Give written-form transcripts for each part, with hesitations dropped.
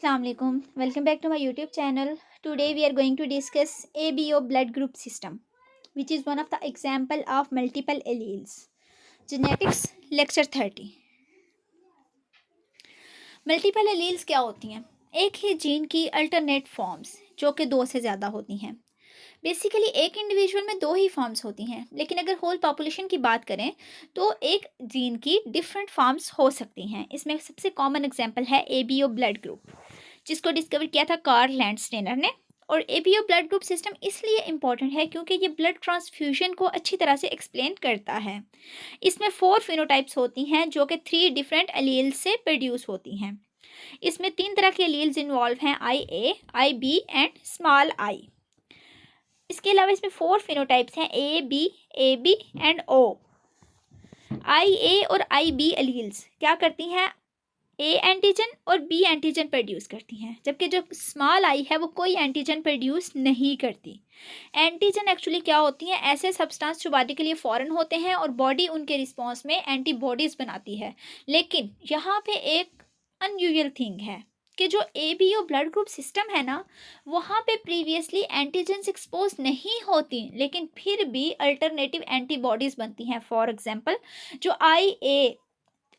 Assalamualaikum. Welcome back to my YouTube channel. Today we are going to discuss ABO blood group system, which is one of the example of multiple alleles. Genetics lecture 30. Multiple alleles क्या होती हैं? एक ही gene की alternate forms जो कि दो से ज़्यादा होती हैं। बेसिकली एक इंडिविजुअल में दो ही फॉर्म्स होती हैं, लेकिन अगर होल पॉपुलेशन की बात करें तो एक जीन की डिफरेंट फॉर्म्स हो सकती हैं। इसमें सबसे कॉमन एग्जांपल है एबीओ ब्लड ग्रुप, जिसको डिस्कवर किया था कार्ल लैंडस्टेनर ने। और एबीओ ब्लड ग्रुप सिस्टम इसलिए इम्पॉर्टेंट है क्योंकि ये ब्लड ट्रांसफ्यूजन को अच्छी तरह से एक्सप्लेन करता है। इसमें 4 फिनोटाइप्स होती हैं जो कि 3 डिफरेंट एलील्स से प्रोड्यूस होती हैं। इसमें 3 तरह के एलील्स इन्वॉल्व हैं, आई ए, आई बी एंड स्मॉल आई। इसके अलावा इसमें 4 फिनोटाइप्स हैं, ए बी एंड ओ। आई ए और आई बी एलील्स क्या करती हैं? ए एंटीजन और बी एंटीजन प्रोड्यूस करती हैं, जबकि जो स्मॉल आई है वो कोई एंटीजन प्रोड्यूस नहीं करती। एंटीजन एक्चुअली क्या होती हैं? ऐसे सब्सटेंस जो बॉडी के लिए फॉरेन होते हैं और बॉडी उनके रिस्पॉन्स में एंटीबॉडीज बनाती है। लेकिन यहाँ पे एक अनयूजुअल थिंग है कि जो एबीओ ब्लड ग्रुप सिस्टम है ना, वहाँ पे प्रीवियसली एंटीजन्स एक्सपोज नहीं होती, लेकिन फिर भी अल्टरनेटिव एंटीबॉडीज बनती हैं। फॉर एग्जांपल जो आई ए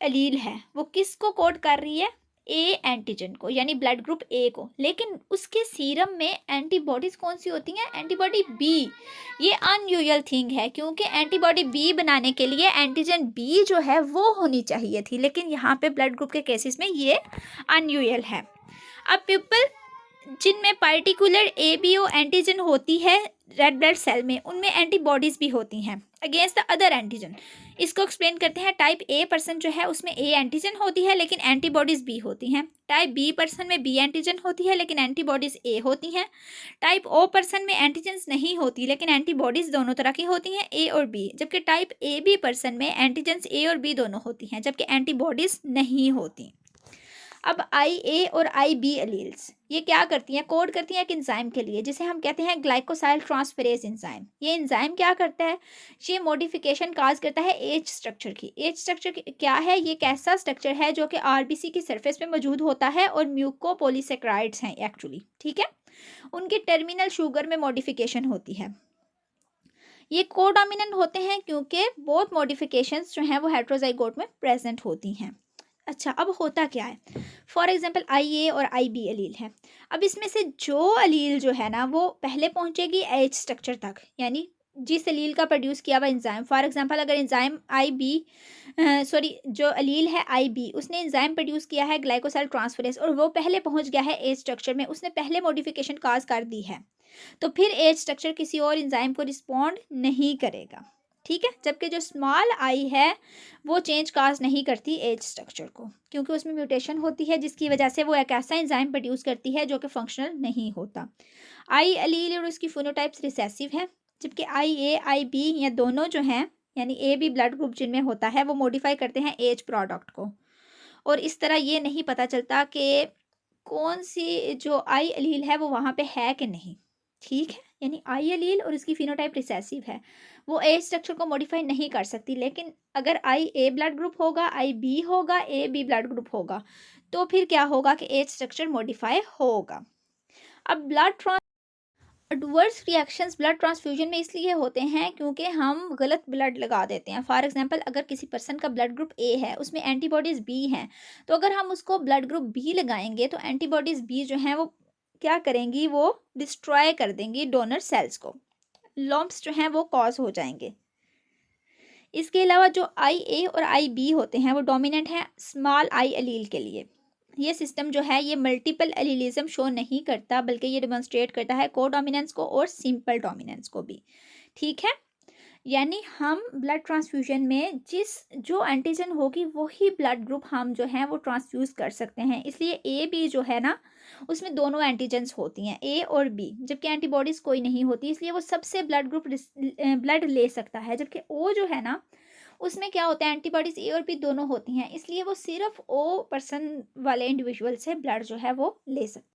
एलील है वो किसको कोड कर रही है? ए एंटीजन को, यानी ब्लड ग्रुप ए को। लेकिन उसके सीरम में एंटीबॉडीज कौन सी होती हैं? Antibody B. ये अनयूजुअल थिंग है क्योंकि एंटीबॉडी बी बनाने के लिए एंटीजन बी जो है वो होनी चाहिए थी, लेकिन यहाँ पे ब्लड ग्रुप के केसेस में ये अनयूजुअल है। अब पीपल जिनमें पर्टिकुलर एबीओ एंटीजन होती है रेड ब्लड सेल में, उनमें एंटीबॉडीज भी होती हैं अगेंस्ट द अदर एंटीजन। इसको एक्सप्लेन करते हैं। टाइप ए पर्सन जो है उसमें ए एंटीजन होती है लेकिन एंटीबॉडीज बी होती हैं। टाइप बी पर्सन में बी एंटीजन होती है लेकिन एंटीबॉडीज ए होती हैं। टाइप ओ पर्सन में एंटीजन्स नहीं होती लेकिन एंटीबॉडीज दोनों तरह की होती हैं, ए और बी। जबकि टाइप ए बी पर्सन में एंटीजन्स ए और बी दोनों होती हैं जबकि एंटीबॉडीज नहीं होती। अब आई ए और आई बी एलील्स ये क्या करती हैं? कोड करती हैं एक एंजाइम के लिए जिसे हम कहते हैं ग्लाइकोसाइल ट्रांसफेरेज एंजाइम। ये एंजाइम क्या करता है? ये मॉडिफिकेशन काज करता है एज स्ट्रक्चर की। एज स्ट्रक्चर क्या है? ये एक ऐसा स्ट्रक्चर है जो कि आरबीसी की सरफेस पे मौजूद होता है और म्यूकोपॉलीसेक्राइड्स हैं एक्चुअली, ठीक है। उनकी टर्मिनल शुगर में मॉडिफिकेशन होती है। ये कोडोमिनेंट होते हैं क्योंकि बोथ मॉडिफिकेशंस जो हैं वो हेट्रोजाइगोट में प्रेजेंट होती हैं। अच्छा, अब होता क्या है? फॉर एग्जांपल आई ए और आई बी एलील है। अब इसमें से जो एलील जो है ना वो पहले पहुंचेगी एच स्ट्रक्चर तक, यानी जिस एलील का प्रोड्यूस किया हुआ एंजाइम। फॉर एग्जांपल अगर एंजाइम आई बी जो एलील है आई बी, उसने एंजाइम प्रोड्यूस किया है ग्लाइकोसाइल ट्रांसफरेज और वो पहले पहुंच गया है एच स्ट्रक्चर में, उसने पहले मॉडिफिकेशन काज कर दी है, तो फिर एच स्ट्रक्चर किसी और एंजाइम को रिस्पॉन्ड नहीं करेगा, ठीक है। जबकि जो स्मॉल आई है वो चेंज काज नहीं करती एज स्ट्रक्चर को, क्योंकि उसमें म्यूटेशन होती है जिसकी वजह से वो एक ऐसा एंजाइम प्रोड्यूस करती है जो कि फंक्शनल नहीं होता। आई एलील और उसकी फिनोटाइप्स रिसेसिव है, जबकि आई ए आई बी ये दोनों जो हैं, यानी ए बी ब्लड ग्रुप जिनमें होता है, वो मॉडिफाई करते हैं एज प्रोडक्ट को। और इस तरह ये नहीं पता चलता कि कौन सी जो आई एलील है वो वहाँ पे है कि नहीं, ठीक है। यानी आई एलील और इसकी फिनोटाइप रिसेसिव है, वो एज स्ट्रक्चर को मॉडिफाई नहीं कर सकती। लेकिन अगर आई ए ब्लड ग्रुप होगा, आई बी होगा, ए बी ब्लड ग्रुप होगा, तो फिर क्या होगा कि एज स्ट्रक्चर मॉडिफाई होगा। अब एडवर्स रिएक्शंस ब्लड ट्रांसफ्यूजन में इसलिए होते हैं क्योंकि हम गलत ब्लड लगा देते हैं। फॉर एग्जांपल अगर किसी पर्सन का ब्लड ग्रुप ए है, उसमें एंटीबॉडीज़ बी हैं, तो अगर हम उसको ब्लड ग्रुप बी लगाएंगे तो एंटीबॉडीज़ बी जो हैं वो क्या करेंगी? वो डिस्ट्रॉय कर देंगी डोनर सेल्स को, लॉम्प्स जो हैं वो कॉज हो जाएंगे। इसके अलावा जो आई ए और आई बी होते हैं वो डोमिनेंट हैं स्मॉल आई एलील के लिए। ये सिस्टम जो है ये मल्टीपल एलीलिज्म शो नहीं करता, बल्कि ये डिमॉन्स्ट्रेट करता है कोडोमिनेंस को और सिंपल डोमिनेंस को भी, ठीक है। यानी हम ब्लड ट्रांसफ्यूजन में जो एंटीजन होगी वही ब्लड ग्रुप हम जो है वो ट्रांसफ्यूज कर सकते हैं। इसलिए ए बी जो है ना उसमें दोनों एंटीजन्स होती हैं, ए और बी, जबकि एंटीबॉडीज़ कोई नहीं होती, इसलिए वो सबसे ब्लड ले सकता है। जबकि ओ जो है ना उसमें क्या होता है? एंटीबॉडीज़ ए और बी दोनों होती हैं, इसलिए वो सिर्फ ओ पर्सन वाले इंडिविजुअल से ब्लड जो है वो ले सकता है।